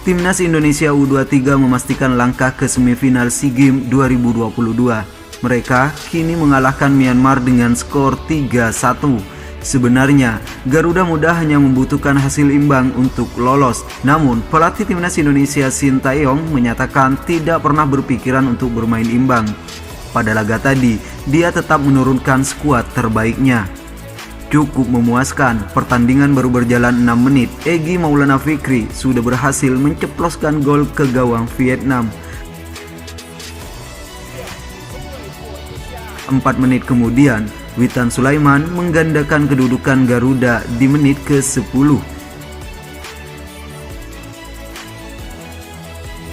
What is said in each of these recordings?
Timnas Indonesia U23 memastikan langkah ke semifinal SEA Games 2022. Mereka kini mengalahkan Myanmar dengan skor 3-1. Sebenarnya, Garuda Muda hanya membutuhkan hasil imbang untuk lolos. Namun, pelatih Timnas Indonesia Sintayong menyatakan tidak pernah berpikiran untuk bermain imbang. Pada laga tadi, dia tetap menurunkan skuad terbaiknya. Cukup memuaskan, pertandingan baru berjalan 6 menit, Egy Maulana Fikri sudah berhasil menceploskan gol ke gawang Vietnam. 4 menit kemudian, Witan Sulaiman menggandakan kedudukan Garuda di menit ke-10.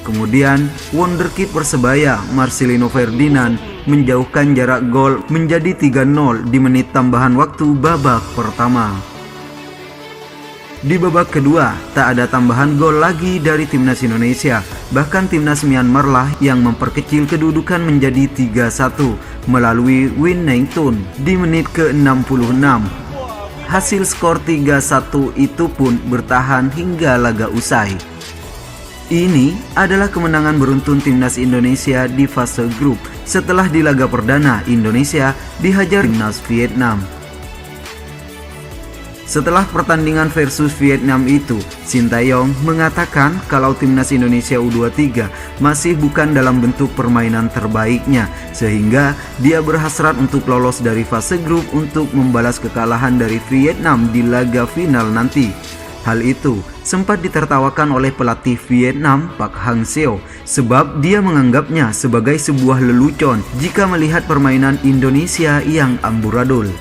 Kemudian, wonderkid Persebaya Marcelino Ferdinand menjauhkan jarak gol menjadi 3-0 di menit tambahan waktu babak pertama. Di babak kedua, tak ada tambahan gol lagi dari Timnas Indonesia. Bahkan Timnas Myanmar lah yang memperkecil kedudukan menjadi 3-1 melalui Win Neng Tun di menit ke-66. Hasil skor 3-1 itu pun bertahan hingga laga usai. Ini adalah kemenangan beruntun Timnas Indonesia di fase grup setelah di laga perdana Indonesia dihajar Timnas Vietnam. Setelah pertandingan versus Vietnam itu, Sintayong mengatakan kalau Timnas Indonesia U23 masih bukan dalam bentuk permainan terbaiknya, sehingga dia berhasrat untuk lolos dari fase grup untuk membalas kekalahan dari Vietnam di laga final nanti. Hal itu sempat ditertawakan oleh pelatih Vietnam Park Hang-seo sebab dia menganggapnya sebagai sebuah lelucon jika melihat permainan Indonesia yang amburadul.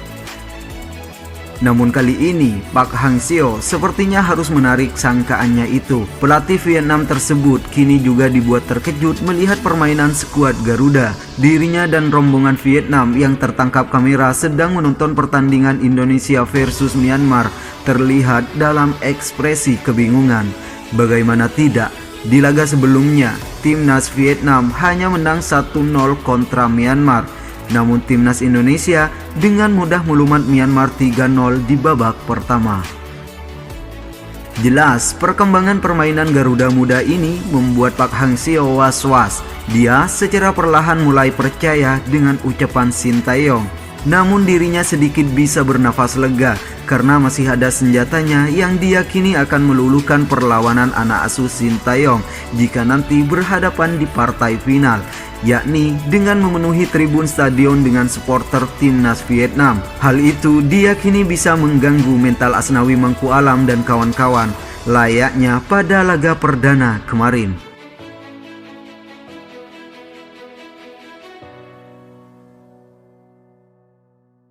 Namun kali ini Park Hang-seo sepertinya harus menarik sangkaannya itu. Pelatih Vietnam tersebut kini juga dibuat terkejut melihat permainan skuad Garuda. Dirinya dan rombongan Vietnam yang tertangkap kamera sedang menonton pertandingan Indonesia versus Myanmar terlihat dalam ekspresi kebingungan. Bagaimana tidak, di laga sebelumnya Timnas Vietnam hanya menang 1-0 kontra Myanmar. Namun Timnas Indonesia dengan mudah melumat Myanmar 3-0 di babak pertama. Jelas, perkembangan permainan Garuda Muda ini membuat Park Hang-seo was-was. Dia secara perlahan mulai percaya dengan ucapan Sintayong. Namun dirinya sedikit bisa bernafas lega karena masih ada senjatanya yang diyakini akan meluluhkan perlawanan anak asuh Sintayong jika nanti berhadapan di partai final, yakni dengan memenuhi tribun stadion dengan supporter Timnas Vietnam. Hal itu diyakini bisa mengganggu mental Asnawi Mangku Alam dan kawan-kawan, layaknya pada laga perdana kemarin.